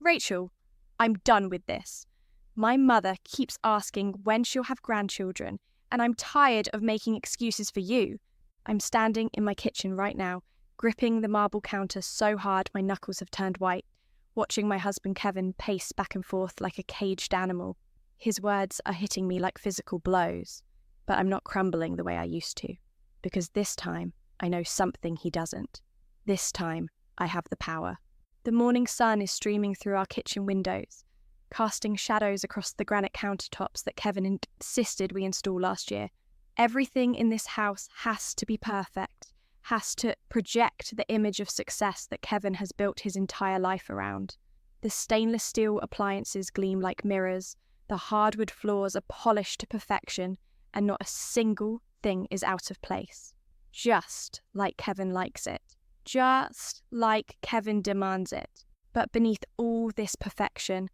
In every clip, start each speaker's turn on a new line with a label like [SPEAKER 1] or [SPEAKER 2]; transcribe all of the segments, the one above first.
[SPEAKER 1] Rachael, I'm done with this. My mother keeps asking when she'll have grandchildren, and I'm tired of making excuses for you. I'm standing in my kitchen right now, gripping the marble counter so hard my knuckles have turned white, watching my husband Kevin pace back and forth like a caged animal. His words are hitting me like physical blows, but I'm not crumbling the way I used to, because this time I know something he doesn't. This time I have the power. The morning sun is streaming through our kitchen windows, casting shadows across the granite countertops that Kevin insisted we install last year. Everything in this house has to be perfect, has to project the image of success that Kevin has built his entire life around. The stainless steel appliances gleam like mirrors, the hardwood floors are polished to perfection, and not a single thing is out of place. Just like Kevin likes it. Just like Kevin demands it. But beneath all this perfection,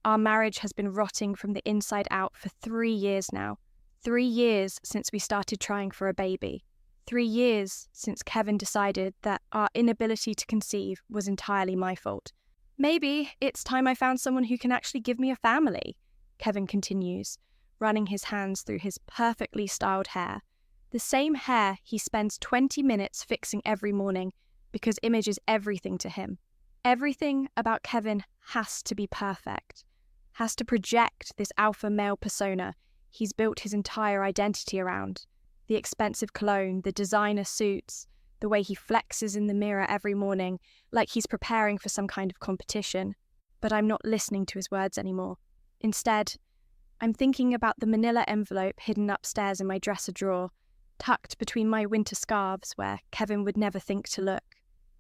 [SPEAKER 1] our marriage has been rotting from the inside out for 3 years now. 3 years since we started trying for a baby. 3 years since Kevin decided that our inability to conceive was entirely my fault. Maybe it's time I found someone who can actually give me a family, Kevin continues, running his hands through his perfectly styled hair. The same hair he spends 20 minutes fixing every morning because image is everything to him. Everything about Kevin has to be perfect, has to project this alpha male persona he's built his entire identity around. The expensive cologne, the designer suits, the way he flexes in the mirror every morning like he's preparing for some kind of competition. But I'm not listening to his words anymore. Instead, I'm thinking about the manila envelope hidden upstairs in my dresser drawer, tucked between my winter scarves where Kevin would never think to look.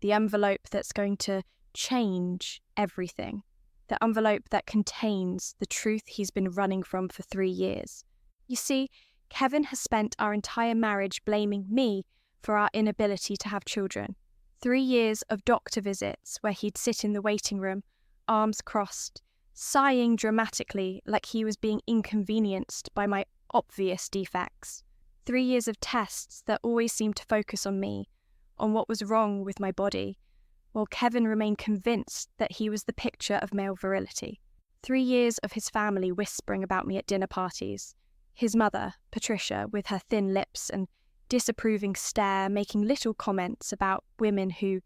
[SPEAKER 1] The envelope that's going to change everything. The envelope that contains the truth he's been running from for 3 years. You see, Kevin has spent our entire marriage blaming me for our inability to have children. 3 years of doctor visits where he'd sit in the waiting room, arms crossed, sighing dramatically like he was being inconvenienced by my obvious defects. 3 years of tests that always seemed to focus on me, on what was wrong with my body, while Kevin remained convinced that he was the picture of male virility. 3 years of his family whispering about me at dinner parties. His mother, Patricia, with her thin lips and disapproving stare, making little comments about women who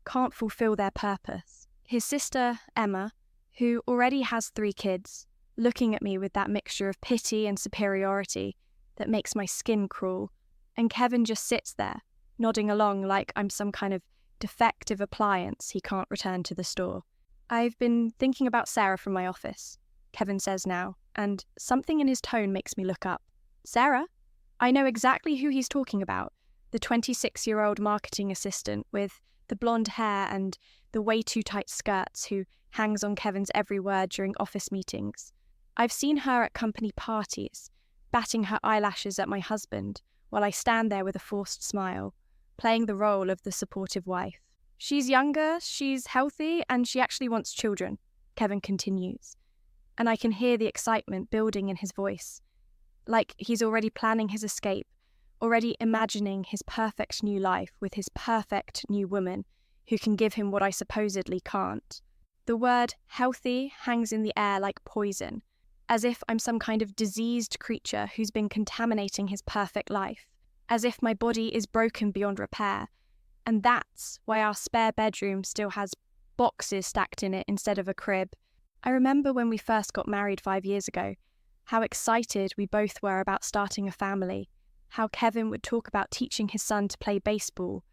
[SPEAKER 1] can't fulfill their purpose. His sister, Emma, who already has 3 kids, looking at me with that mixture of pity and superiority that makes my skin crawl. And Kevin just sits there, nodding along like I'm some kind of defective appliance he can't return to the store. I've been thinking about Sarah from my office, Kevin says now, and something in his tone makes me look up. Sarah? I know exactly who he's talking about, the 26-year-old marketing assistant with the blonde hair and the way too tight skirts who hangs on Kevin's every word during office meetings. I've seen her at company parties, batting her eyelashes at my husband while I stand there with a forced smile, playing the role of the supportive wife. She's younger, she's healthy, and she actually wants children, Kevin continues. And I can hear the excitement building in his voice, like he's already planning his escape, already imagining his perfect new life with his perfect new woman who can give him what I supposedly can't. The word healthy hangs in the air like poison, as if I'm some kind of diseased creature who's been contaminating his perfect life, as if my body is broken beyond repair, and that's why our spare bedroom still has boxes stacked in it instead of a crib. I remember when we first got married 5 years ago, how excited we both were about starting a family, how Kevin would talk about teaching his son to play baseball,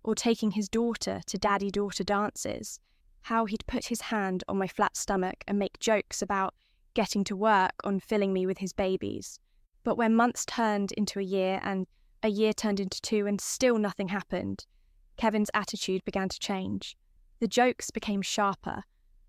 [SPEAKER 1] or taking his daughter to daddy-daughter dances, how he'd put his hand on my flat stomach and make jokes about getting to work on filling me with his babies. But when months turned into a year and a year turned into 2 and still nothing happened, Kevin's attitude began to change. The jokes became sharper,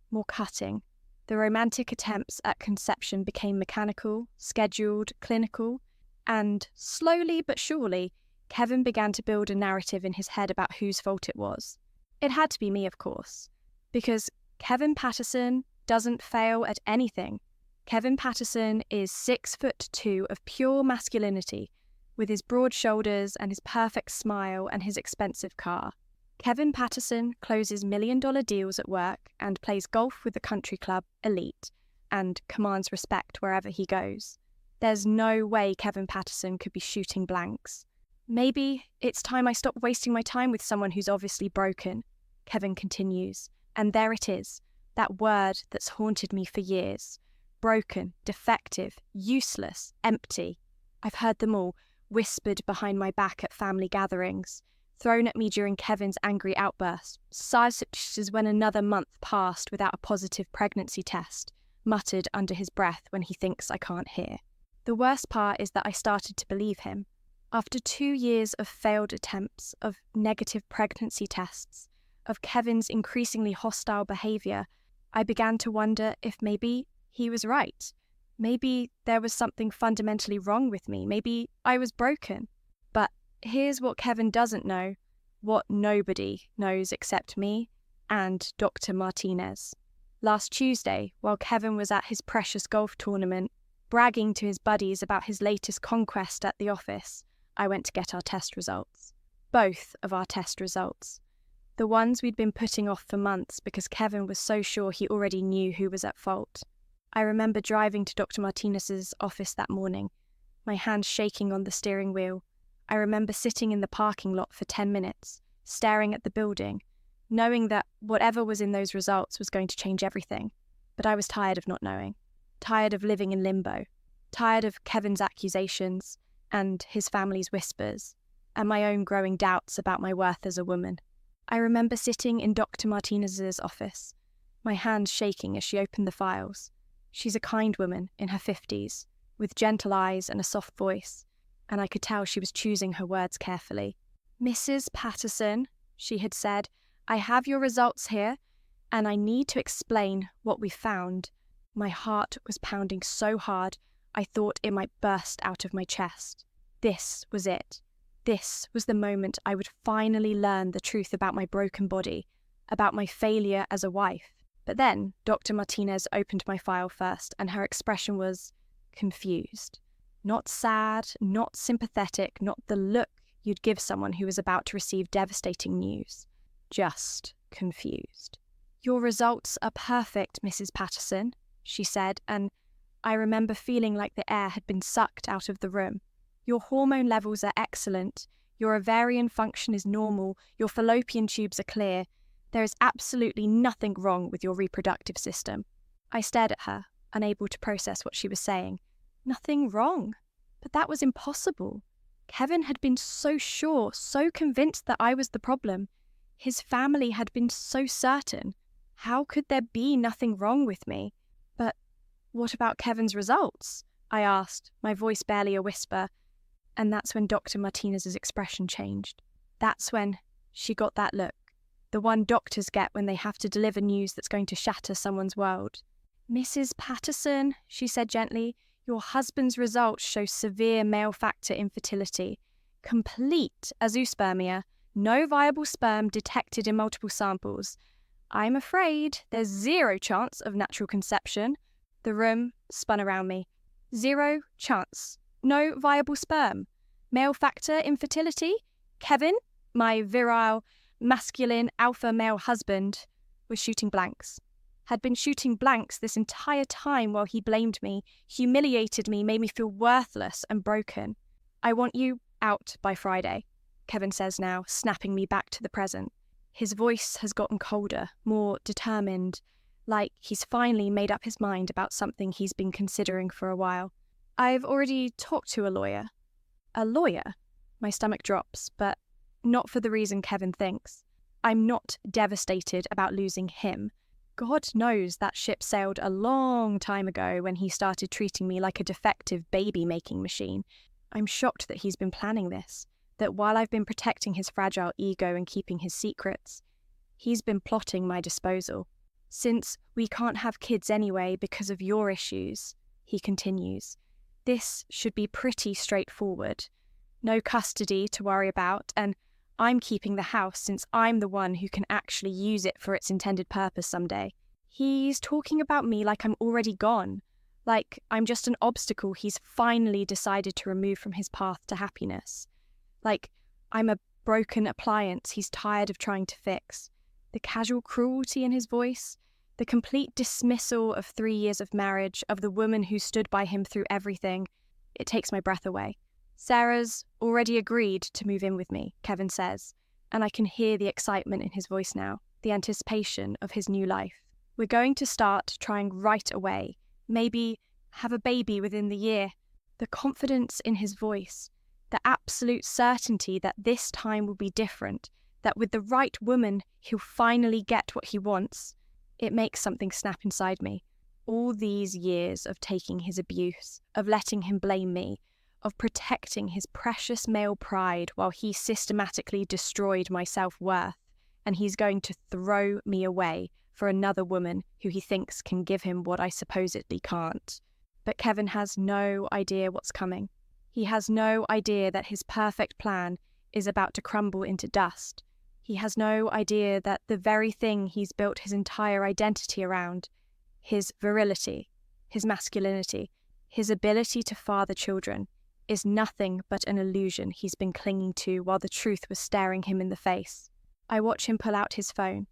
[SPEAKER 1] more cutting. The romantic attempts at conception became mechanical, scheduled, clinical, and slowly but surely, Kevin began to build a narrative in his head about whose fault it was. It had to be me, of course, because Kevin Patterson doesn't fail at anything. Kevin Patterson is 6'2" of pure masculinity, with his broad shoulders and his perfect smile and his expensive car. Kevin Patterson closes million-dollar deals at work and plays golf with the country club elite and commands respect wherever he goes. There's no way Kevin Patterson could be shooting blanks. Maybe it's time I stop wasting my time with someone who's obviously broken, Kevin continues. And there it is, that word that's haunted me for years. Broken, defective, useless, empty. I've heard them all, whispered behind my back at family gatherings, thrown at me during Kevin's angry outbursts, such as when another month passed without a positive pregnancy test, muttered under his breath when he thinks I can't hear. The worst part is that I started to believe him. After 2 years of failed attempts, of negative pregnancy tests, of Kevin's increasingly hostile behaviour, I began to wonder if maybe he was right. Maybe there was something fundamentally wrong with me. Maybe I was broken. But here's what Kevin doesn't know, what nobody knows except me and Dr. Martinez. Last Tuesday, while Kevin was at his precious golf tournament, bragging to his buddies about his latest conquest at the office, I went to get our test results. Both of our test results. The ones we'd been putting off for months because Kevin was so sure he already knew who was at fault. I remember driving to Dr. Martinez's office that morning, my hands shaking on the steering wheel. I remember sitting in the parking lot for 10 minutes, staring at the building, knowing that whatever was in those results was going to change everything. But I was tired of not knowing, tired of living in limbo, tired of Kevin's accusations and his family's whispers, and my own growing doubts about my worth as a woman. I remember sitting in Dr. Martinez's office, my hands shaking as she opened the files. She's a kind woman in her 50s, with gentle eyes and a soft voice, and I could tell she was choosing her words carefully. "Mrs. Patterson," she had said, "I have your results here, and I need to explain what we found." My heart was pounding so hard I thought it might burst out of my chest. This was it. This was the moment I would finally learn the truth about my broken body, about my failure as a wife. But then Dr. Martinez opened my file first, and her expression was confused. Not sad, not sympathetic, not the look you'd give someone who was about to receive devastating news. Just confused. "Your results are perfect, Mrs. Patterson," she said, and I remember feeling like the air had been sucked out of the room. "Your hormone levels are excellent, your ovarian function is normal, your fallopian tubes are clear. There is absolutely nothing wrong with your reproductive system." I stared at her, unable to process what she was saying. Nothing wrong? But that was impossible. Kevin had been so sure, so convinced that I was the problem. His family had been so certain. How could there be nothing wrong with me? But what about Kevin's results? I asked, my voice barely a whisper. And that's when Dr. Martinez's expression changed. That's when she got that look. The one doctors get when they have to deliver news that's going to shatter someone's world. "Mrs. Patterson," she said gently, "your husband's results show severe male factor infertility. Complete azoospermia. No viable sperm detected in multiple samples. I'm afraid there's zero chance of natural conception." The room spun around me. Zero chance. No viable sperm. Male factor infertility? Kevin, my virile, masculine, alpha male husband, was shooting blanks. Had been shooting blanks this entire time while he blamed me, humiliated me, made me feel worthless and broken. "I want you out by Friday," Kevin says now, snapping me back to the present. His voice has gotten colder, more determined, like he's finally made up his mind about something he's been considering for a while. "I've already talked to a lawyer." "A lawyer?" My stomach drops, but not for the reason Kevin thinks. I'm not devastated about losing him. God knows that ship sailed a long time ago when he started treating me like a defective baby-making machine. I'm shocked that he's been planning this, that while I've been protecting his fragile ego and keeping his secrets, he's been plotting my disposal. "Since we can't have kids anyway because of your issues," he continues, "this should be pretty straightforward. No custody to worry about, and I'm keeping the house since I'm the one who can actually use it for its intended purpose someday." He's talking about me like I'm already gone, like I'm just an obstacle he's finally decided to remove from his path to happiness. Like I'm a broken appliance he's tired of trying to fix, the casual cruelty in his voice, the complete dismissal of 3 years of marriage, of the woman who stood by him through everything. It takes my breath away. Sarah's already agreed to move in with me, Kevin says, and I can hear the excitement in his voice now, the anticipation of his new life. We're going to start trying right away, maybe have a baby within the year. The confidence in his voice, the absolute certainty that this time will be different, that with the right woman he'll finally get what he wants, it makes something snap inside me. All these years of taking his abuse, of letting him blame me, of protecting his precious male pride while he systematically destroyed my self-worth, and he's going to throw me away for another woman who he thinks can give him what I supposedly can't. But Kevin has no idea what's coming. He has no idea that his perfect plan is about to crumble into dust. He has no idea that the very thing he's built his entire identity around, his virility, his masculinity, his ability to father children, is nothing but an illusion he's been clinging to while the truth was staring him in the face. I watch him pull out his phone,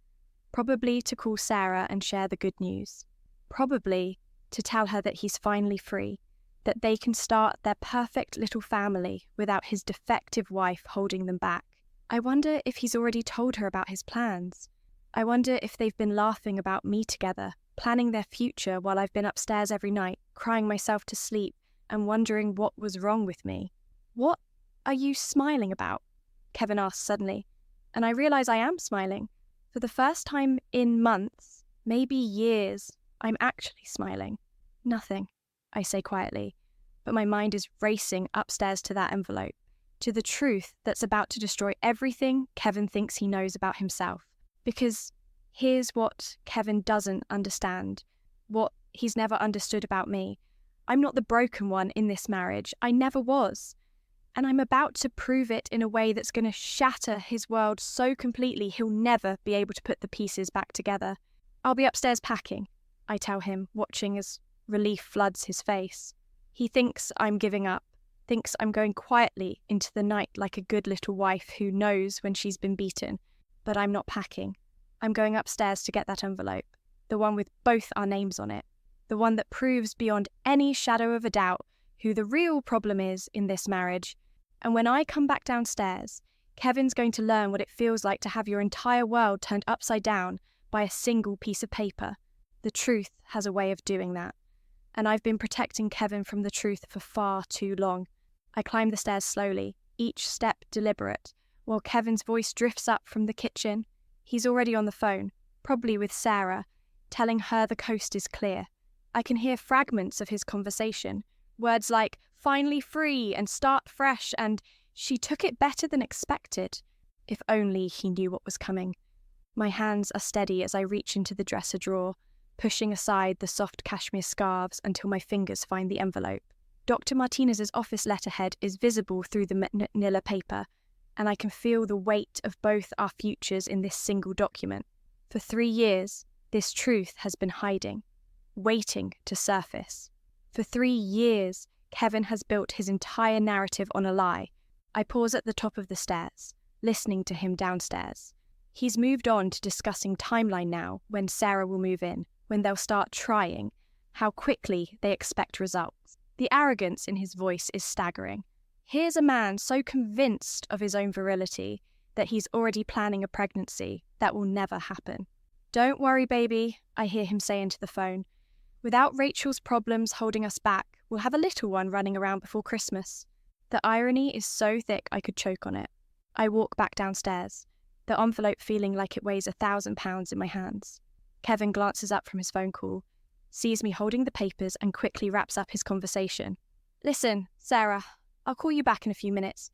[SPEAKER 1] probably to call Sarah and share the good news, probably to tell her that he's finally free, that they can start their perfect little family without his defective wife holding them back. I wonder if he's already told her about his plans. I wonder if they've been laughing about me together, planning their future while I've been upstairs every night, crying myself to sleep and wondering what was wrong with me. "What are you smiling about?" Kevin asks suddenly, and I realise I am smiling. For the first time in months, maybe years, I'm actually smiling. "Nothing," I say quietly, but my mind is racing upstairs to that envelope, to the truth that's about to destroy everything Kevin thinks he knows about himself. Because here's what Kevin doesn't understand, what he's never understood about me. I'm not the broken one in this marriage. I never was. And I'm about to prove it in a way that's going to shatter his world so completely he'll never be able to put the pieces back together. "I'll be upstairs packing," I tell him, watching as relief floods his face. He thinks I'm giving up, thinks I'm going quietly into the night like a good little wife who knows when she's been beaten. But I'm not packing. I'm going upstairs to get that envelope, the one with both our names on it, the one that proves beyond any shadow of a doubt who the real problem is in this marriage. And when I come back downstairs, Kevin's going to learn what it feels like to have your entire world turned upside down by a single piece of paper. The truth has a way of doing that. And I've been protecting Kevin from the truth for far too long. I climb the stairs slowly, each step deliberate, while Kevin's voice drifts up from the kitchen. He's already on the phone, probably with Sarah, telling her the coast is clear. I can hear fragments of his conversation, words like "finally free" and "start fresh" and "she took it better than expected." If only he knew what was coming. My hands are steady as I reach into the dresser drawer, pushing aside the soft cashmere scarves until my fingers find the envelope. Dr. Martinez's office letterhead is visible through the manila paper, and I can feel the weight of both our futures in this single document. For 3 years, this truth has been hiding, waiting to surface. For 3 years, Kevin has built his entire narrative on a lie. I pause at the top of the stairs, listening to him downstairs. He's moved on to discussing timeline now, when Sarah will move in, when they'll start trying, how quickly they expect results. The arrogance in his voice is staggering. Here's a man so convinced of his own virility that he's already planning a pregnancy that will never happen. "Don't worry, baby," I hear him say into the phone. "Without Rachel's problems holding us back, we'll have a little one running around before Christmas." The irony is so thick I could choke on it. I walk back downstairs, the envelope feeling like it weighs 1,000 pounds in my hands. Kevin glances up from his phone call, sees me holding the papers and quickly wraps up his conversation. "Listen, Sarah, I'll call you back in a few minutes.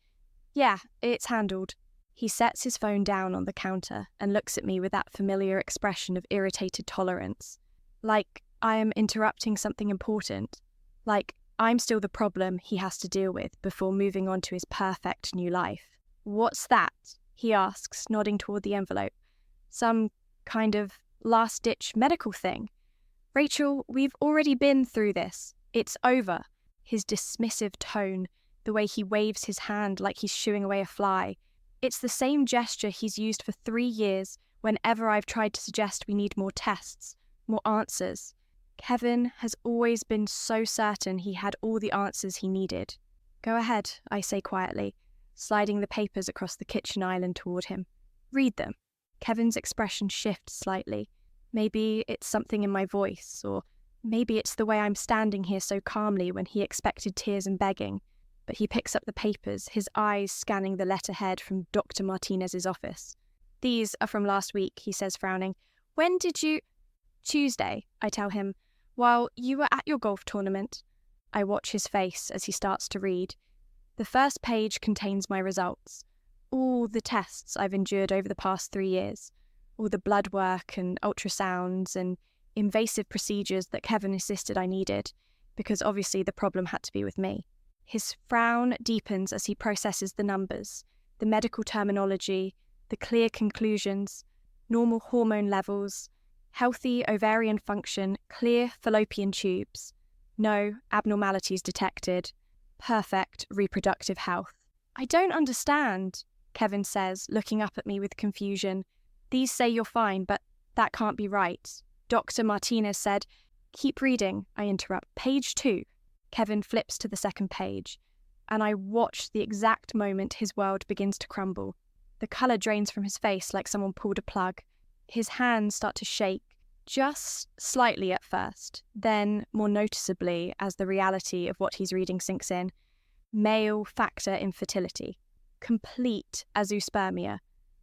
[SPEAKER 1] Yeah, it's handled." He sets his phone down on the counter and looks at me with that familiar expression of irritated tolerance. Like I am interrupting something important. Like I'm still the problem he has to deal with before moving on to his perfect new life. "What's that?" he asks, nodding toward the envelope. "Some kind of last-ditch medical thing?" "Rachel, we've already been through this. It's over." His dismissive tone, the way he waves his hand like he's shooing away a fly, It's the same gesture he's used for 3 years whenever I've tried to suggest we need more tests, more answers. Kevin has always been so certain he had all the answers he needed. Go ahead, I say quietly, sliding the papers across the kitchen island toward him. Read them. Kevin's expression shifts slightly. Maybe it's something in my voice, or maybe it's the way I'm standing here so calmly when he expected tears and begging. But he picks up the papers, his eyes scanning the letterhead from Dr. Martinez's office. These are from last week, he says, frowning. When did you... Tuesday, I tell him, while you were at your golf tournament. I watch his face as he starts to read. The first page contains my results. All the tests I've endured over the past 3 years. All the blood work and ultrasounds and invasive procedures that Kevin insisted I needed, because obviously the problem had to be with me. His frown deepens as he processes the numbers, the medical terminology, the clear conclusions, normal hormone levels, healthy ovarian function, clear fallopian tubes, no abnormalities detected, perfect reproductive health. I don't understand, Kevin says, looking up at me with confusion. These say you're fine, but that can't be right. Dr. Martinez said, keep reading, I interrupt. Page 2. Kevin flips to the second page, and I watch the exact moment his world begins to crumble. The colour drains from his face like someone pulled a plug. His hands start to shake, just slightly at first, then more noticeably as the reality of what he's reading sinks in. Male factor infertility. Complete azoospermia.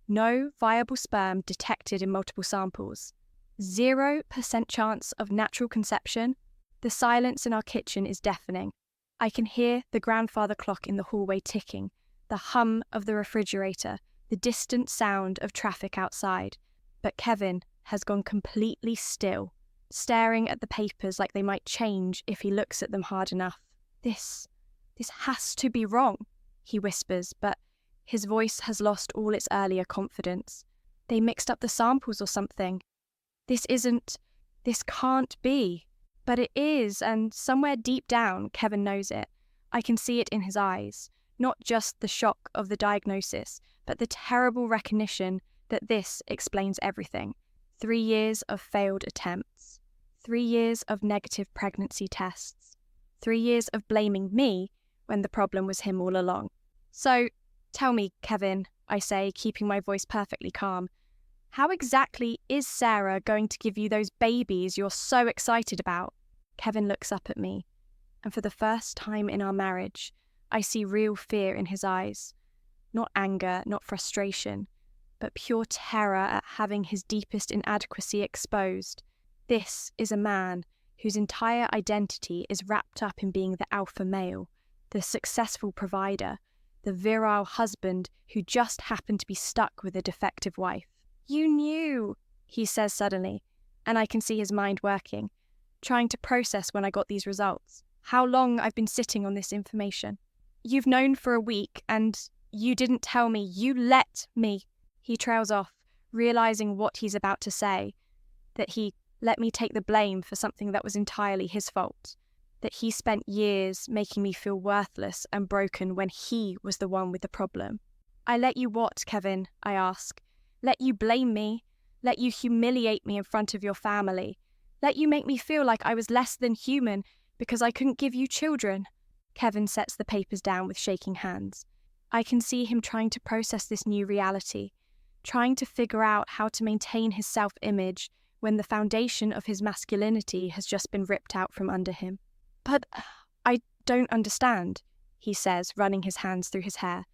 [SPEAKER 1] No viable sperm detected in multiple samples. 0% chance of natural conception. The silence in our kitchen is deafening. I can hear the grandfather clock in the hallway ticking, the hum of the refrigerator, the distant sound of traffic outside. But Kevin has gone completely still, staring at the papers like they might change if he looks at them hard enough. This has to be wrong, he whispers, but his voice has lost all its earlier confidence. They mixed up the samples or something. This can't be. But it is, and somewhere deep down, Kevin knows it. I can see it in his eyes. Not just the shock of the diagnosis, but the terrible recognition that this explains everything. 3 years of failed attempts. 3 years of negative pregnancy tests. 3 years of blaming me when the problem was him all along. So, tell me, Kevin, I say, keeping my voice perfectly calm, how exactly is Sarah going to give you those babies you're so excited about? Kevin looks up at me, and for the first time in our marriage, I see real fear in his eyes. Not anger, not frustration, but pure terror at having his deepest inadequacy exposed. This is a man whose entire identity is wrapped up in being the alpha male, the successful provider, the virile husband who just happened to be stuck with a defective wife. You knew, he says suddenly, and I can see his mind working, trying to process when I got these results, how long I've been sitting on this information. You've known for a week, and you didn't tell me. You let me. He trails off, realizing what he's about to say, that he let me take the blame for something that was entirely his fault, that he spent years making me feel worthless and broken when he was the one with the problem. I let you what, Kevin? I ask. Let you blame me, let you humiliate me in front of your family, let you make me feel like I was less than human because I couldn't give you children. Kevin sets the papers down with shaking hands. I can see him trying to process this new reality, trying to figure out how to maintain his self-image when the foundation of his masculinity has just been ripped out from under him. But I don't understand, he says, running his hands through his hair.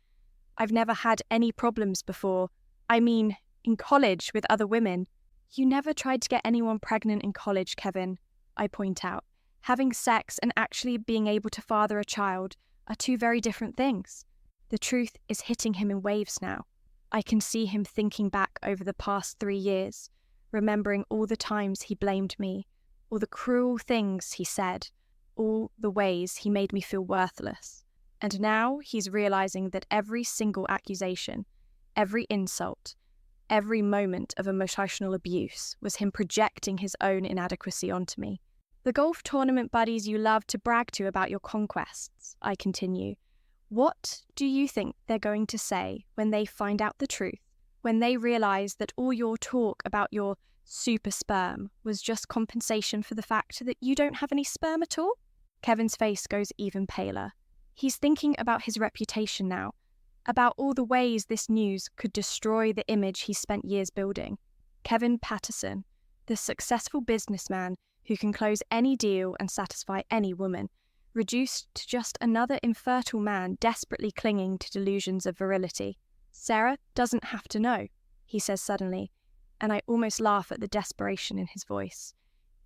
[SPEAKER 1] I've never had any problems before. I mean, in college with other women. You never tried to get anyone pregnant in college, Kevin, I point out. Having sex and actually being able to father a child are two very different things. The truth is hitting him in waves now. I can see him thinking back over the past 3 years, remembering all the times he blamed me, all the cruel things he said, all the ways he made me feel worthless. And now he's realizing that every single accusation, every insult, every moment of emotional abuse was him projecting his own inadequacy onto me. The golf tournament buddies you love to brag to about your conquests, I continue. What do you think they're going to say when they find out the truth? When they realise that all your talk about your super sperm was just compensation for the fact that you don't have any sperm at all? Kevin's face goes even paler. He's thinking about his reputation now, about all the ways this news could destroy the image he spent years building. Kevin Patterson, the successful businessman who can close any deal and satisfy any woman, reduced to just another infertile man desperately clinging to delusions of virility. Sarah doesn't have to know, he says suddenly, and I almost laugh at the desperation in his voice.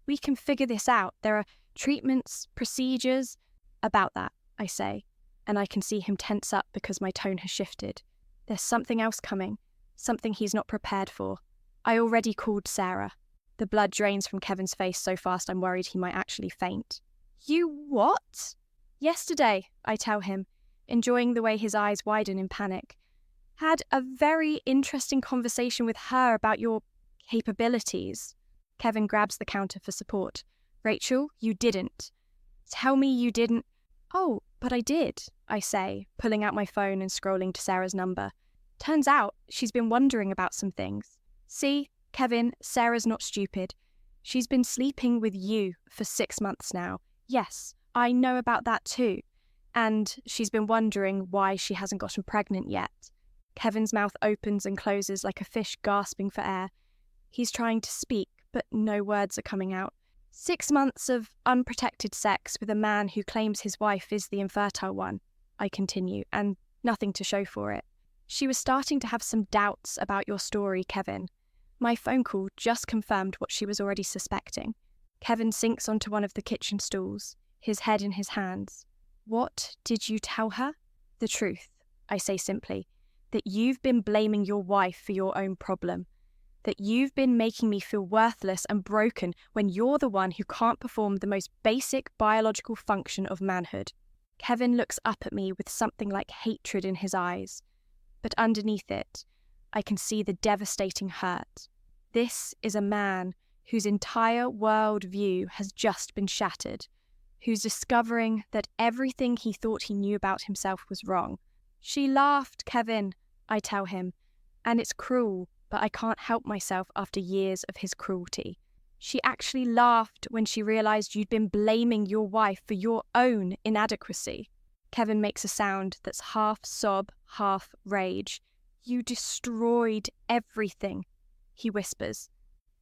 [SPEAKER 1] We can figure this out. There are treatments, procedures. About that, I say, and I can see him tense up because my tone has shifted. There's something else coming, something he's not prepared for. I already called Sarah. The blood drains from Kevin's face so fast I'm worried he might actually faint. You what? Yesterday, I tell him, enjoying the way his eyes widen in panic. Had a very interesting conversation with her about your capabilities. Kevin grabs the counter for support. Rachael, you didn't. Tell me you didn't. Oh, but I did, I say, pulling out my phone and scrolling to Sarah's number. Turns out she's been wondering about some things. See, Kevin, Sarah's not stupid. She's been sleeping with you for 6 months now. Yes, I know about that too. And she's been wondering why she hasn't gotten pregnant yet. Kevin's mouth opens and closes like a fish gasping for air. He's trying to speak, but no words are coming out. 6 months of unprotected sex with a man who claims his wife is the infertile one, I continue, and nothing to show for it. She was starting to have some doubts about your story, Kevin. My phone call just confirmed what she was already suspecting. Kevin sinks onto one of the kitchen stools, his head in his hands. What did you tell her? The truth, I say simply. That you've been blaming your wife for your own problem. That you've been making me feel worthless and broken when you're the one who can't perform the most basic biological function of manhood. Kevin looks up at me with something like hatred in his eyes. But underneath it, I can see the devastating hurt. This is a man whose entire world view has just been shattered, who's discovering that everything he thought he knew about himself was wrong. She laughed, Kevin, I tell him, and it's cruel, but I can't help myself after years of his cruelty. She actually laughed when she realised you'd been blaming your wife for your own inadequacy. Kevin makes a sound that's half sob, half rage. You destroyed everything, he whispers.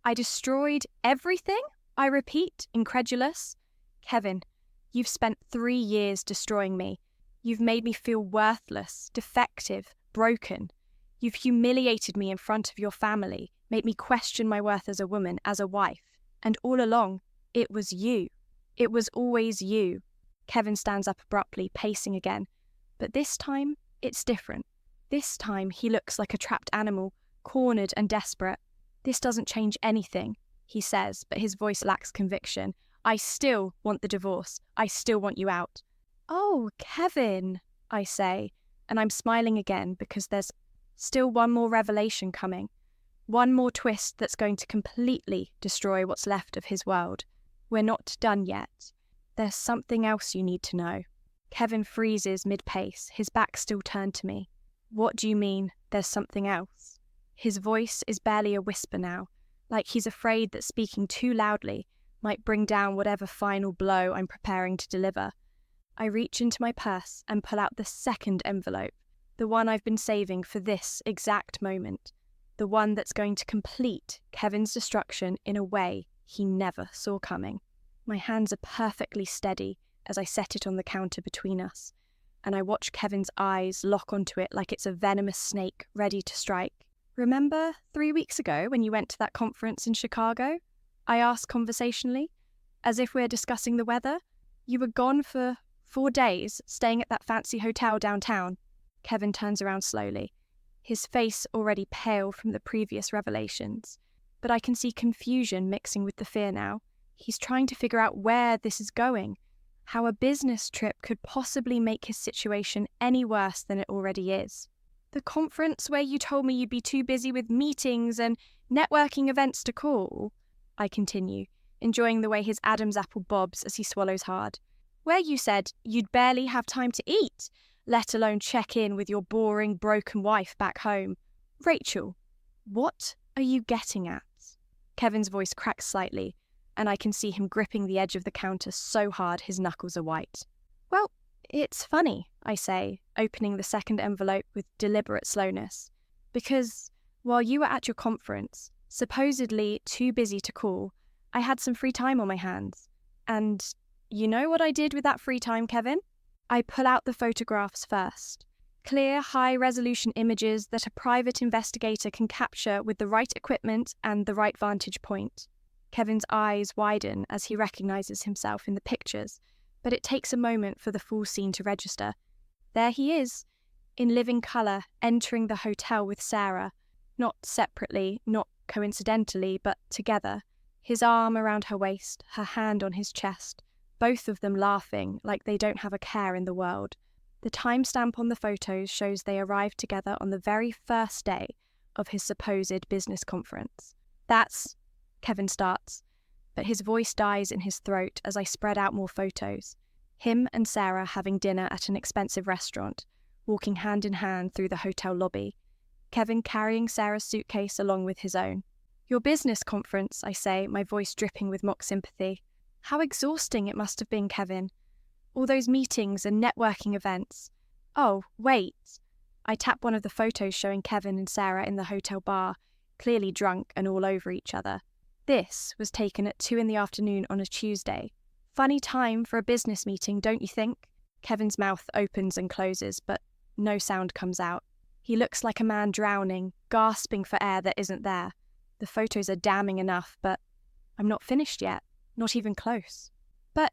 [SPEAKER 1] I destroyed everything? I repeat, incredulous. Kevin, you've spent 3 years destroying me. You've made me feel worthless, defective, broken. You've humiliated me in front of your family, made me question my worth as a woman, as a wife. And all along, it was you. It was always you. Kevin stands up abruptly, pacing again. But this time, it's different. This time, he looks like a trapped animal, cornered and desperate. This doesn't change anything, he says, but his voice lacks conviction. I still want the divorce. I still want you out. Oh, Kevin, I say, and I'm smiling again because there's still one more revelation coming. One more twist that's going to completely destroy what's left of his world. We're not done yet. There's something else you need to know. Kevin freezes mid-pace, his back still turned to me. What do you mean, there's something else? His voice is barely a whisper now, like he's afraid that speaking too loudly might bring down whatever final blow I'm preparing to deliver. I reach into my purse and pull out the second envelope, the one I've been saving for this exact moment, the one that's going to complete Kevin's destruction in a way he never saw coming. My hands are perfectly steady as I set it on the counter between us, and I watch Kevin's eyes lock onto it like it's a venomous snake ready to strike. Remember 3 weeks ago when you went to that conference in Chicago? I ask conversationally, as if we're discussing the weather. You were gone for 4 days, staying at that fancy hotel downtown. Kevin turns around slowly, his face already pale from the previous revelations. But I can see confusion mixing with the fear now. He's trying to figure out where this is going, how a business trip could possibly make his situation any worse than it already is. The conference where you told me you'd be too busy with meetings and networking events to call, I continue, enjoying the way his Adam's apple bobs as he swallows hard. Where you said you'd barely have time to eat, let alone check in with your boring, broken wife back home. Rachel, what are you getting at? Kevin's voice cracks slightly, and I can see him gripping the edge of the counter so hard his knuckles are white. Well, it's funny, I say, opening the second envelope with deliberate slowness, because while you were at your conference, supposedly too busy to call, I had some free time on my hands. And you know what I did with that free time, Kevin? I pull out the photographs first. Clear, high-resolution images that a private investigator can capture with the right equipment and the right vantage point. Kevin's eyes widen as he recognizes himself in the pictures, but it takes a moment for the full scene to register. There he is, in living colour, entering the hotel with Sarah, not separately, not coincidentally, but together, his arm around her waist, her hand on his chest, both of them laughing like they don't have a care in the world. The timestamp on the photos shows they arrived together on the very first day of his supposed business conference. That's... Kevin starts, but his voice dies in his throat as I spread out more photos. Him and Sarah having dinner at an expensive restaurant, walking hand in hand through the hotel lobby. Kevin carrying Sarah's suitcase along with his own. Your business conference, I say, my voice dripping with mock sympathy. How exhausting it must have been, Kevin. All those meetings and networking events. Oh, wait. I tap one of the photos showing Kevin and Sarah in the hotel bar, clearly drunk and all over each other. This was taken at 2 p.m. on a Tuesday. Funny time for a business meeting, don't you think? Kevin's mouth opens and closes, but no sound comes out. He looks like a man drowning, gasping for air that isn't there. The photos are damning enough, but I'm not finished yet, not even close. But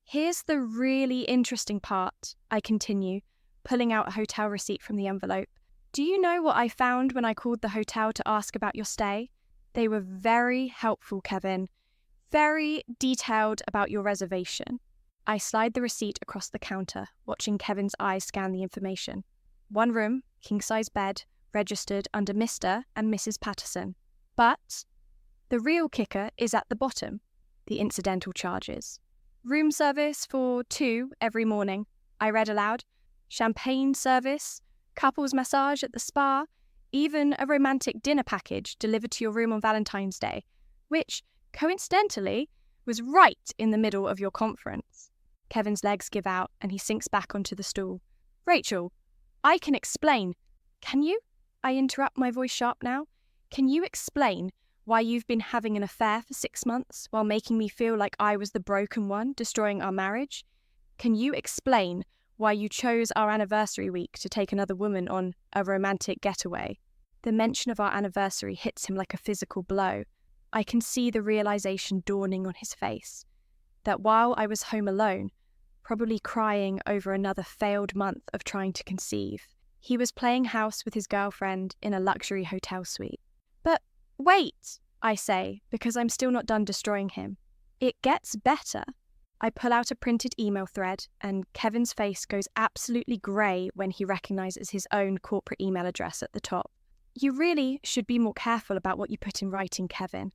[SPEAKER 1] here's the really interesting part, I continue, pulling out a hotel receipt from the envelope. Do you know what I found when I called the hotel to ask about your stay? They were very helpful, Kevin. Very detailed about your reservation. I slide the receipt across the counter, watching Kevin's eyes scan the information. 1 room, king-size bed, registered under Mr. and Mrs. Patterson. But the real kicker is at the bottom, the incidental charges. Room service for 2 every morning, I read aloud. Champagne service, couples massage at the spa, even a romantic dinner package delivered to your room on Valentine's Day, which, coincidentally, was right in the middle of your conference. Kevin's legs give out and he sinks back onto the stool. Rachel, I can explain. Can you? I interrupt, my voice sharp now. Can you explain why you've been having an affair for 6 months while making me feel like I was the broken one destroying our marriage? Can you explain why you chose our anniversary week to take another woman on a romantic getaway? The mention of our anniversary hits him like a physical blow. I can see the realization dawning on his face, that while I was home alone, probably crying over another failed month of trying to conceive, he was playing house with his girlfriend in a luxury hotel suite. But wait, I say, because I'm still not done destroying him. It gets better. I pull out a printed email thread, and Kevin's face goes absolutely grey when he recognises his own corporate email address at the top. You really should be more careful about what you put in writing, Kevin,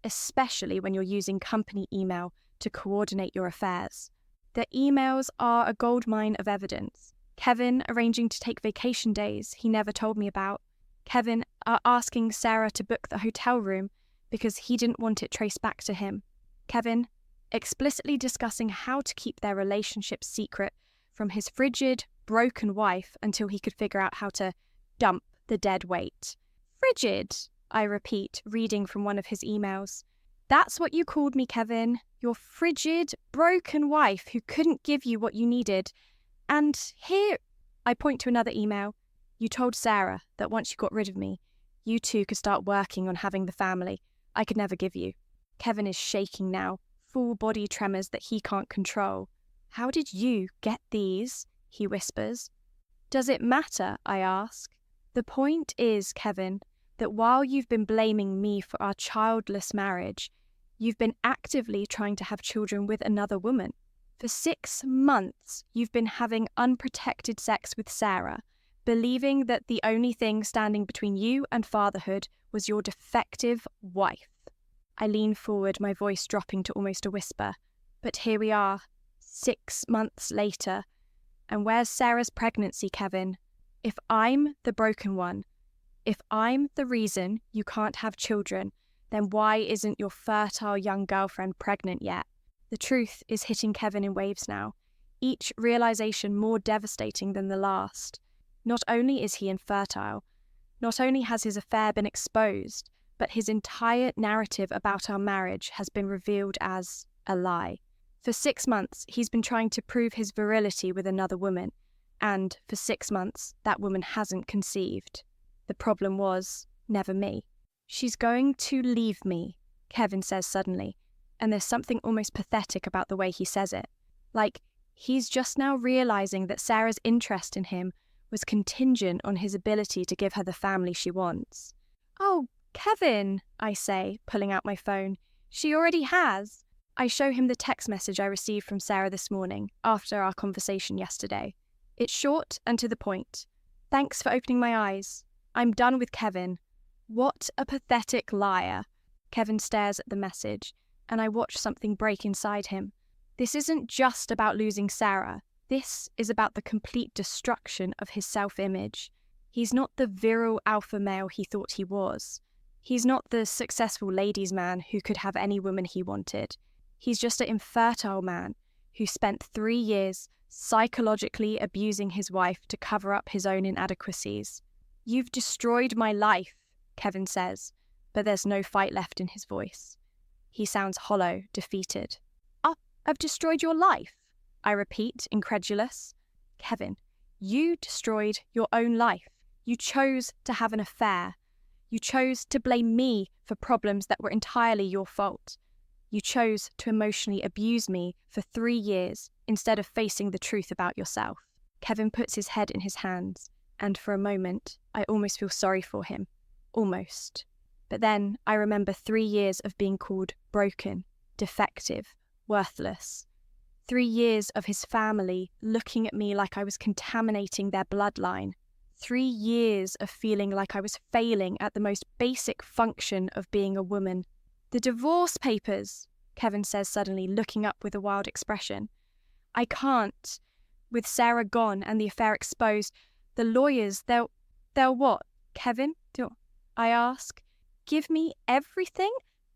[SPEAKER 1] especially when you're using company email to coordinate your affairs. The emails are a goldmine of evidence. Kevin arranging to take vacation days he never told me about. Kevin asking Sarah to book the hotel room because he didn't want it traced back to him. Kevin explicitly discussing how to keep their relationship secret from his frigid, broken wife until he could figure out how to dump the dead weight. Frigid, I repeat, reading from one of his emails. That's what you called me, Kevin. Your frigid, broken wife who couldn't give you what you needed. And here, I point to another email. You told Sarah that once you got rid of me, you two could start working on having the family I could never give you. Kevin is shaking now, full body tremors that he can't control. How did you get these? He whispers. Does it matter? I ask. The point is, Kevin, that while you've been blaming me for our childless marriage, you've been actively trying to have children with another woman. For 6 months, you've been having unprotected sex with Sarah, believing that the only thing standing between you and fatherhood was your defective wife. I lean forward, my voice dropping to almost a whisper. But here we are, 6 months later, And where's Sarah's pregnancy, Kevin? If I'm the broken one, if I'm the reason you can't have children, then why isn't your fertile young girlfriend pregnant yet? The truth is hitting Kevin in waves now, each realization more devastating than the last. Not only is he infertile, not only has his affair been exposed, but his entire narrative about our marriage has been revealed as a lie. For 6 months, he's been trying to prove his virility with another woman, and for 6 months, that woman hasn't conceived. The problem was never me. She's going to leave me, Kevin says suddenly, and there's something almost pathetic about the way he says it. Like, he's just now realizing that Sarah's interest in him was contingent on his ability to give her the family she wants. Oh, Kevin, I say, pulling out my phone. She already has. I show him the text message I received from Sarah this morning, after our conversation yesterday. It's short and to the point. Thanks for opening my eyes. I'm done with Kevin. What a pathetic liar. Kevin stares at the message, and I watch something break inside him. This isn't just about losing Sarah. This is about the complete destruction of his self-image. He's not the virile alpha male he thought he was. He's not the successful ladies' man who could have any woman he wanted. He's just an infertile man who spent 3 years psychologically abusing his wife to cover up his own inadequacies. You've destroyed my life, Kevin says, but there's no fight left in his voice. He sounds hollow, defeated. I've destroyed your life, I repeat, incredulous. Kevin, you destroyed your own life. You chose to have an affair. You chose to blame me for problems that were entirely your fault. You chose to emotionally abuse me for 3 years instead of facing the truth about yourself. Kevin puts his head in his hands, and for a moment, I almost feel sorry for him. Almost. But then I remember 3 years of being called broken, defective, worthless. 3 years of his family looking at me like I was contaminating their bloodline. 3 years of feeling like I was failing at the most basic function of being a woman. The divorce papers, Kevin says suddenly, looking up with a wild expression. I can't. With Sarah gone and the affair exposed, the lawyers, they'll what, Kevin? I ask. Give me everything?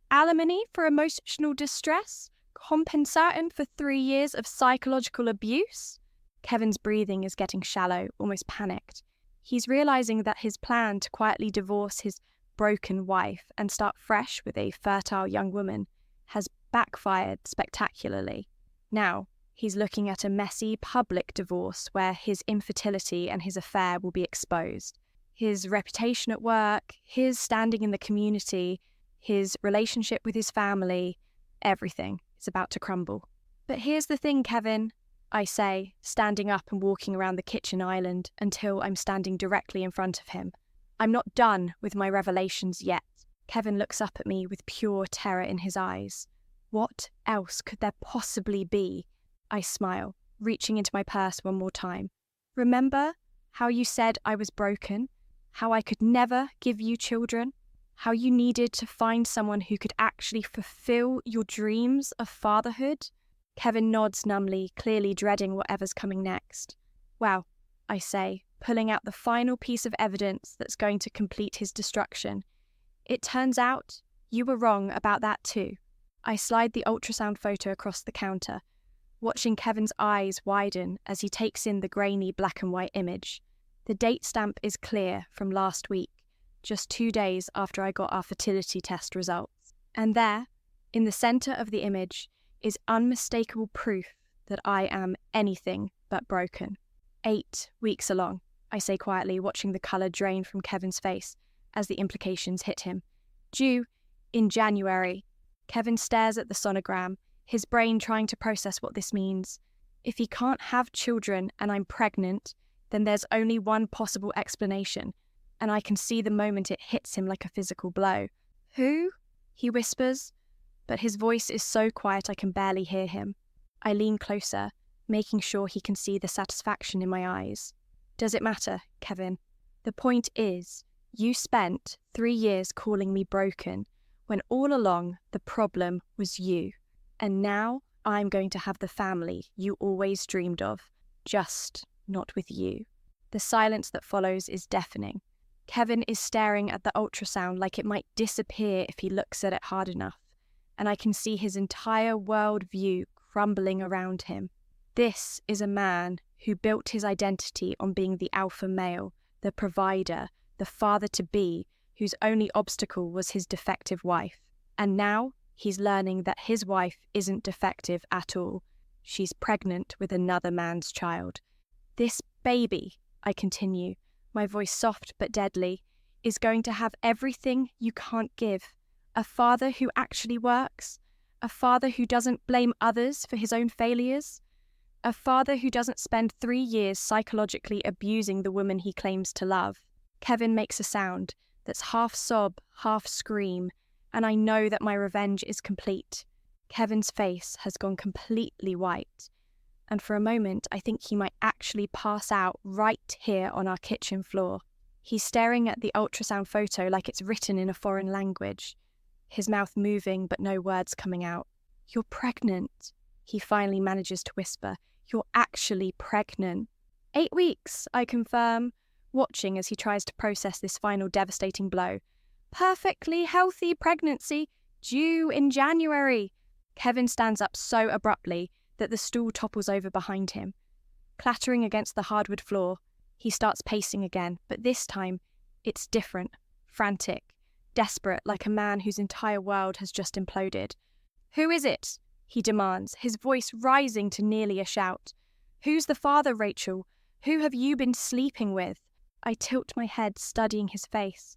[SPEAKER 1] Alimony for emotional distress? Compensating for 3 years of psychological abuse? Kevin's breathing is getting shallow, almost panicked. He's realizing that his plan to quietly divorce his broken wife and start fresh with a fertile young woman has backfired spectacularly. Now, he's looking at a messy public divorce where his infertility and his affair will be exposed. His reputation at work, his standing in the community, his relationship with his family, everything is about to crumble. But here's the thing, Kevin, I say, standing up and walking around the kitchen island until I'm standing directly in front of him. I'm not done with my revelations yet. Kevin looks up at me with pure terror in his eyes. What else could there possibly be? I smile, reaching into my purse one more time. Remember how you said I was broken? How I could never give you children? How you needed to find someone who could actually fulfill your dreams of fatherhood? Kevin nods numbly, clearly dreading whatever's coming next. Well, I say, pulling out the final piece of evidence that's going to complete his destruction. It turns out you were wrong about that too. I slide the ultrasound photo across the counter, watching Kevin's eyes widen as he takes in the grainy black and white image. The date stamp is clear from last week, just 2 days after I got our fertility test results. And there, in the centre of the image, is unmistakable proof that I am anything but broken. 8 weeks along, I say quietly, watching the colour drain from Kevin's face as the implications hit him. Due in January. Kevin stares at the sonogram, his brain trying to process what this means. If he can't have children and I'm pregnant, then there's only one possible explanation, and I can see the moment it hits him like a physical blow. Who? He whispers, but his voice is so quiet I can barely hear him. I lean closer, making sure he can see the satisfaction in my eyes. Does it matter, Kevin? The point is, you spent 3 years calling me broken, when all along the problem was you. And now I'm going to have the family you always dreamed of. Just not with you. The silence that follows is deafening. Kevin is staring at the ultrasound like it might disappear if he looks at it hard enough, and I can see his entire world view crumbling around him. This is a man who built his identity on being the alpha male, the provider, the father-to-be, whose only obstacle was his defective wife. And now he's learning that his wife isn't defective at all. She's pregnant with another man's child. This baby, I continue, my voice soft but deadly, is going to have everything you can't give. A father who actually works. A father who doesn't blame others for his own failures. A father who doesn't spend 3 years psychologically abusing the woman he claims to love. Kevin makes a sound that's half sob, half scream, and I know that my revenge is complete. Kevin's face has gone completely white, and for a moment I think he might actually pass out right here on our kitchen floor. He's staring at the ultrasound photo like it's written in a foreign language, his mouth moving but no words coming out. "You're pregnant," he finally manages to whisper. "You're actually pregnant." 8 weeks, I confirm, watching as he tries to process this final devastating blow. "Perfectly healthy pregnancy, due in January." Kevin stands up so abruptly that the stool topples over behind him. Clattering against the hardwood floor, he starts pacing again, but this time it's different, frantic, desperate, like a man whose entire world has just imploded. "Who is it?" he demands, his voice rising to nearly a shout. "Who's the father, Rachael? Who have you been sleeping with?" I tilt my head, studying his face.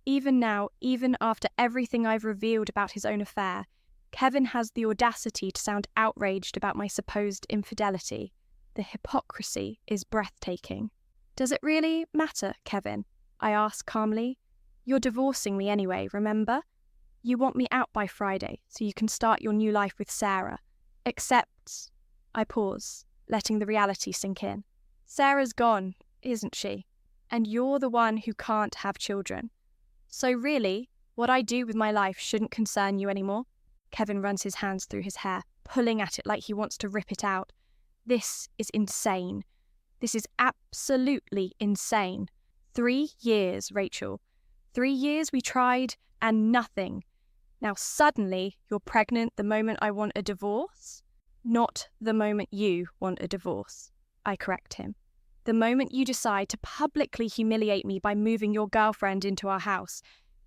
[SPEAKER 1] Even now, even after everything I've revealed about his own affair, Kevin has the audacity to sound outraged about my supposed infidelity. The hypocrisy is breathtaking. "Does it really matter, Kevin?" I ask calmly. "You're divorcing me anyway, remember? You want me out by Friday so you can start your new life with Sarah. Except..." I pause, letting the reality sink in. "Sarah's gone, isn't she? And you're the one who can't have children. So really, what I do with my life shouldn't concern you anymore?" Kevin runs his hands through his hair, pulling at it like he wants to rip it out. This is insane. This is absolutely insane. 3 years, Rachael. 3 years we tried and nothing. Now suddenly you're pregnant the moment I want a divorce? Not the moment you want a divorce, I correct him. The moment you decide to publicly humiliate me by moving your girlfriend into our house.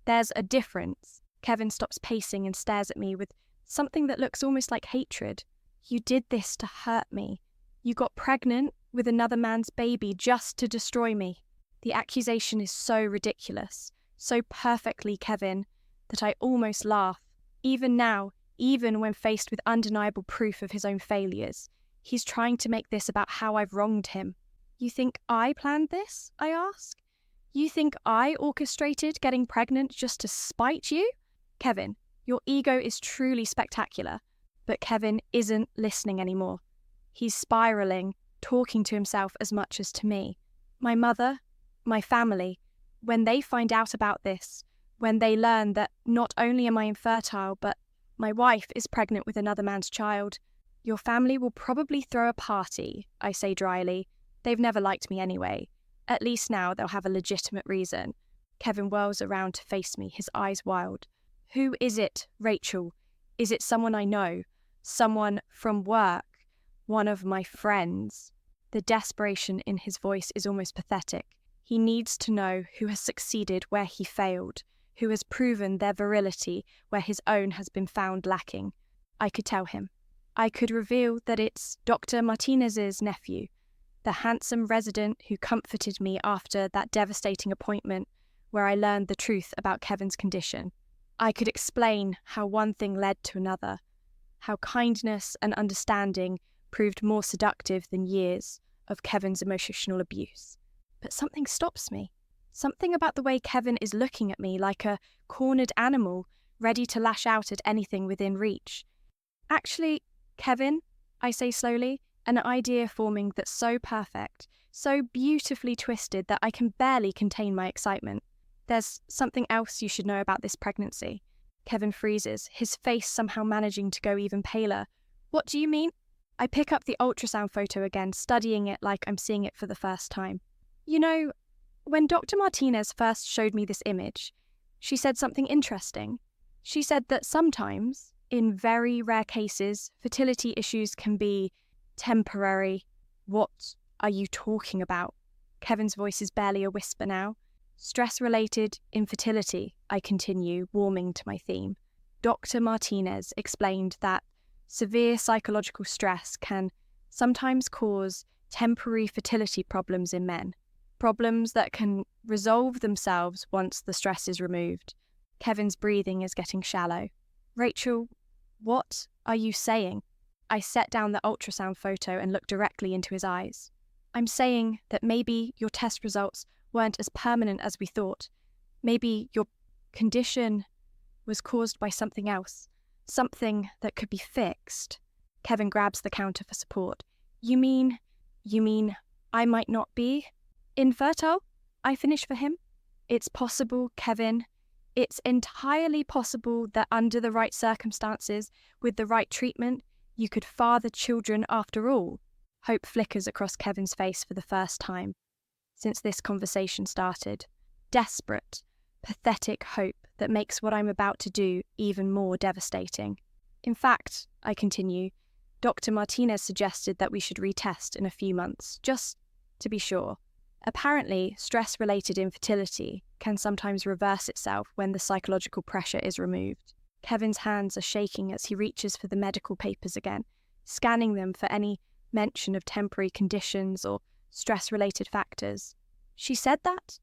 [SPEAKER 1] There's a difference. Kevin stops pacing and stares at me with something that looks almost like hatred. "You did this to hurt me. You got pregnant with another man's baby just to destroy me." The accusation is so ridiculous, so perfectly Kevin, that I almost laugh. Even now, even when faced with undeniable proof of his own failures, he's trying to make this about how I've wronged him. "You think I planned this?" I ask. "You think I orchestrated getting pregnant just to spite you?" "Kevin, your ego is truly spectacular." But Kevin isn't listening anymore. He's spiraling, talking to himself as much as to me. My mother, my family, when they find out about this, when they learn that not only am I infertile, but my wife is pregnant with another man's child, "Your family will probably throw a party," I say dryly. "They've never liked me anyway. At least now they'll have a legitimate reason." Kevin whirls around to face me, his eyes wild. "Who is it, Rachael? Is it someone I know? Someone from work? One of my friends?" The desperation in his voice is almost pathetic. He needs to know who has succeeded where he failed, who has proven their virility where his own has been found lacking. I could tell him. I could reveal that it's Dr. Martinez's nephew, the handsome resident who comforted me after that devastating appointment where I learned the truth about Kevin's condition. I could explain how one thing led to another, how kindness and understanding proved more seductive than years of Kevin's emotional abuse. But something stops me. Something about the way Kevin is looking at me like a cornered animal, ready to lash out at anything within reach. "Actually, Kevin," I say slowly, an idea forming that's so perfect, so beautifully twisted that I can barely contain my excitement. "There's something else you should know about this pregnancy." Kevin freezes, his face somehow managing to go even paler. "What do you mean?" I pick up the ultrasound photo again, studying it like I'm seeing it for the first time. You know, when Dr. Martinez first showed me this image, she said something interesting. She said that sometimes, in very rare cases, fertility issues can be temporary. What are you talking about? Kevin's voice is barely a whisper now. Stress-related infertility, I continue, warming to my theme. Dr. Martinez explained that severe psychological stress can sometimes cause temporary fertility problems in men, problems that can resolve themselves once the stress is removed. Kevin's breathing is getting shallow. Rachael, what are you saying? I set down the ultrasound photo and looked directly into his eyes. I'm saying that maybe your test results weren't as permanent as we thought. Maybe your condition was caused by something else, something that could be fixed. Kevin grabs the counter for support. You mean I might not be infertile? I finish for him. It's possible, Kevin. It's entirely possible that under the right circumstances, with the right treatment, you could father children after all. Hope flickers across Kevin's face for the first time since this conversation started. Desperate, pathetic hope that makes what I'm about to do even more devastating. In fact, I continue, Dr. Martinez suggested that we should retest in a few months, just to be sure. Apparently, stress-related infertility can sometimes reverse itself when the psychological pressure is removed. Kevin's hands are shaking as he reaches for the medical papers again, scanning them for any mention of temporary conditions or stress-related factors. She said that?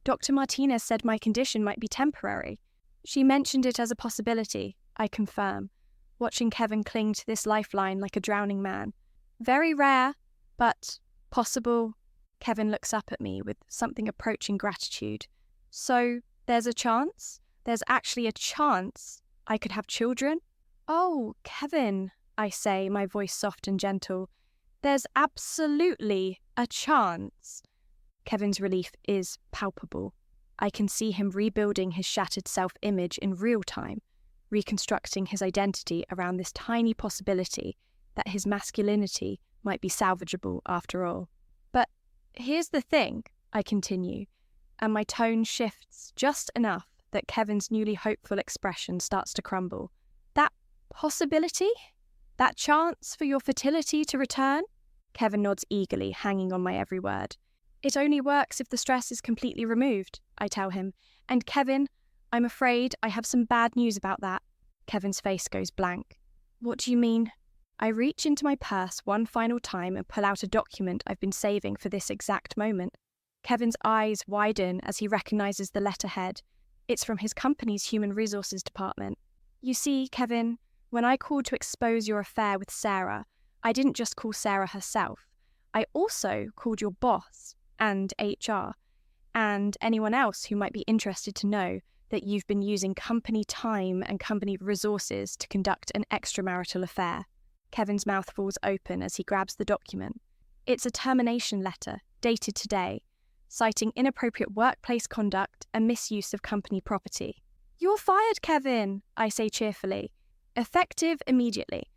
[SPEAKER 1] Dr. Martinez said my condition might be temporary. She mentioned it as a possibility, I confirm, watching Kevin cling to this lifeline like a drowning man. Very rare, but possible. Kevin looks up at me with something approaching gratitude. So, there's a chance? There's actually a chance I could have children? Oh, Kevin, I say, my voice soft and gentle. There's absolutely a chance. Kevin's relief is palpable. I can see him rebuilding his shattered self-image in real time, reconstructing his identity around this tiny possibility that his masculinity might be salvageable after all. But here's the thing, I continue, and my tone shifts just enough that Kevin's newly hopeful expression starts to crumble. That possibility? That chance for your fertility to return? Kevin nods eagerly, hanging on my every word. It only works if the stress is completely removed, I tell him. And Kevin, I'm afraid I have some bad news about that. Kevin's face goes blank. What do you mean? I reach into my purse one final time and pull out a document I've been saving for this exact moment. Kevin's eyes widen as he recognizes the letterhead. It's from his company's human resources department. You see, Kevin, when I called to expose your affair with Sarah, I didn't just call Sarah herself. I also called your boss and HR and anyone else who might be interested to know that you've been using company time and company resources to conduct an extramarital affair. Kevin's mouth falls open as he grabs the document. It's a termination letter, dated today, citing inappropriate workplace conduct and misuse of company property. You're fired, Kevin, I say cheerfully. Effective immediately.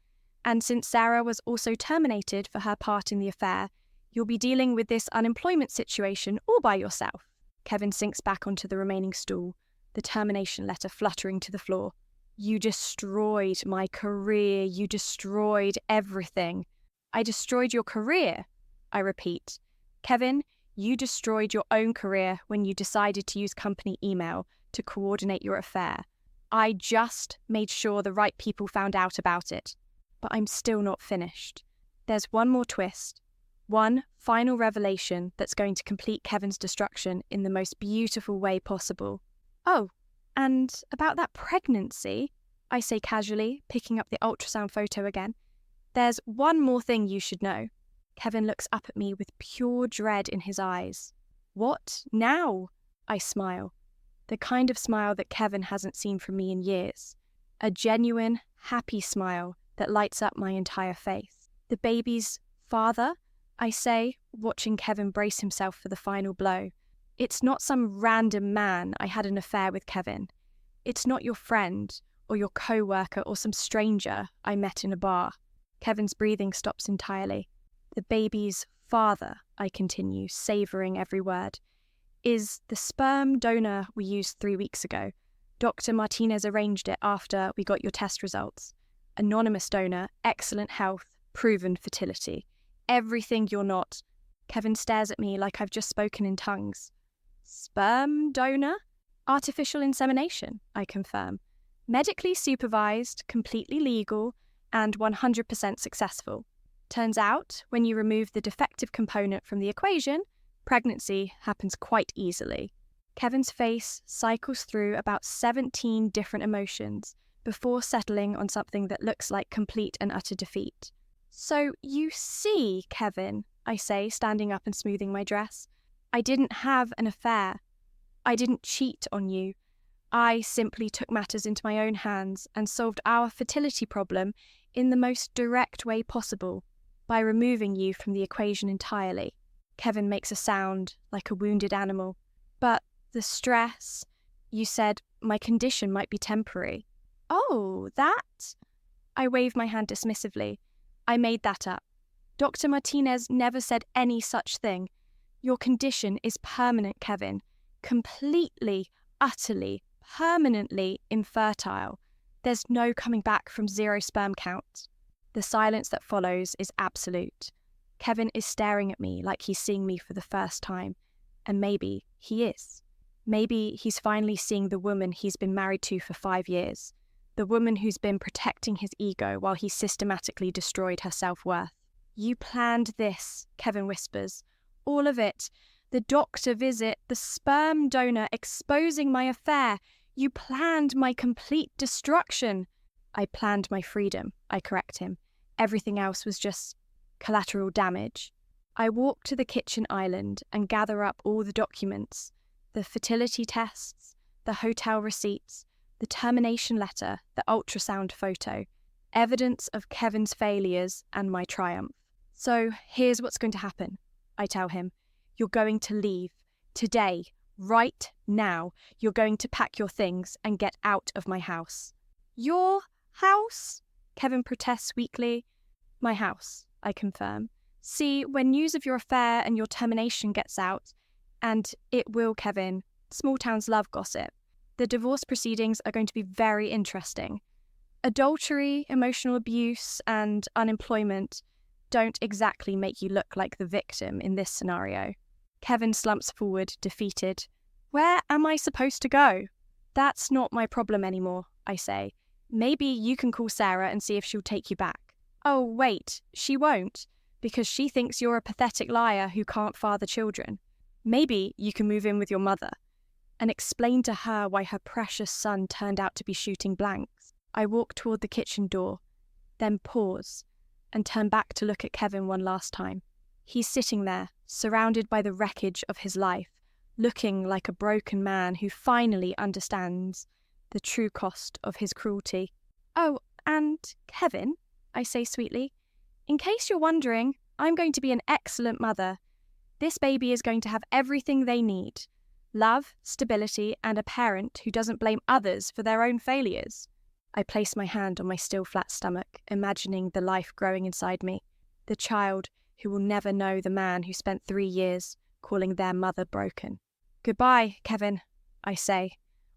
[SPEAKER 1] And since Sarah was also terminated for her part in the affair, you'll be dealing with this unemployment situation all by yourself. Kevin sinks back onto the remaining stool, the termination letter fluttering to the floor. You destroyed my career. You destroyed everything. I destroyed your career, I repeat. Kevin, you destroyed your own career when you decided to use company email to coordinate your affair. I just made sure the right people found out about it. But I'm still not finished. There's one more twist. One final revelation that's going to complete Kevin's destruction in the most beautiful way possible. Oh, and about that pregnancy, I say casually, picking up the ultrasound photo again. There's one more thing you should know. Kevin looks up at me with pure dread in his eyes. What now? I smile. The kind of smile that Kevin hasn't seen from me in years. A genuine, happy smile that lights up my entire face. The baby's father? I say, watching Kevin brace himself for the final blow. It's not some random man I had an affair with, Kevin. It's not your friend or your co-worker or some stranger I met in a bar. Kevin's breathing stops entirely. The baby's father, I continue, savouring every word, is the sperm donor we used 3 weeks ago. Dr. Martinez arranged it after we got your test results. Anonymous donor, excellent health, proven fertility. Everything you're not. Kevin stares at me like I've just spoken in tongues. Sperm donor? Artificial insemination, I confirm. Medically supervised, completely legal, and 100% successful. Turns out, when you remove the defective component from the equation, pregnancy happens quite easily. Kevin's face cycles through about 17 different emotions before settling on something that looks like complete and utter defeat. So you see, Kevin, I say, standing up and smoothing my dress, I didn't have an affair. I didn't cheat on you. I simply took matters into my own hands and solved our fertility problem in the most direct way possible, by removing you from the equation entirely. Kevin makes a sound like a wounded animal. But the stress, you said my condition might be temporary. Oh, that? I wave my hand dismissively. I made that up. Dr. Martinez never said any such thing. Your condition is permanent, Kevin. Completely, utterly, permanently infertile. There's no coming back from 0 sperm count. The silence that follows is absolute. Kevin is staring at me like he's seeing me for the first time. And maybe he is. Maybe he's finally seeing the woman he's been married to for 5 years. The woman who's been protecting his ego while he systematically destroyed her self-worth. You planned this, Kevin whispers. All of it. The doctor visit, the sperm donor exposing my affair. You planned my complete destruction. I planned my freedom, I correct him. Everything else was just collateral damage. I walk to the kitchen island and gather up all the documents, the fertility tests, the hotel receipts, the termination letter, the ultrasound photo, evidence of Kevin's failures and my triumph. So here's what's going to happen, I tell him. You're going to leave. Today, right now, you're going to pack your things and get out of my house. Your house? Kevin protests weakly. My house, I confirm. See, when news of your affair and your termination gets out, and it will, Kevin, small towns love gossip, the divorce proceedings are going to be very interesting. Adultery, emotional abuse, and unemployment don't exactly make you look like the victim in this scenario. Kevin slumps forward, defeated. Where am I supposed to go? That's not my problem anymore, I say. Maybe you can call Sarah and see if she'll take you back. Oh, wait, she won't, because she thinks you're a pathetic liar who can't father children. Maybe you can move in with your mother and explain to her why her precious son turned out to be shooting blanks. I walk toward the kitchen door, then pause and turn back to look at Kevin one last time. He's sitting there, surrounded by the wreckage of his life, looking like a broken man who finally understands the true cost of his cruelty. Oh, and Kevin, I say sweetly, in case you're wondering, I'm going to be an excellent mother. This baby is going to have everything they need. Love, stability, and a parent who doesn't blame others for their own failures. I place my hand on my still flat stomach, imagining the life growing inside me. The child who will never know the man who spent 3 years calling their mother broken. Goodbye, Kevin, I say,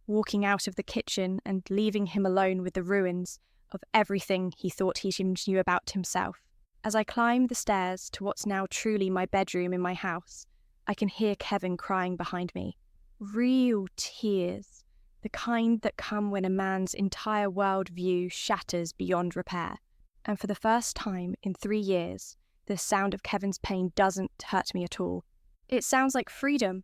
[SPEAKER 1] walking out of the kitchen and leaving him alone with the ruins of everything he thought he knew about himself. As I climb the stairs to what's now truly my bedroom in my house, I can hear Kevin crying behind me. Real tears, the kind that come when a man's entire worldview shatters beyond repair. And for the first time in 3 years, the sound of Kevin's pain doesn't hurt me at all. It sounds like freedom,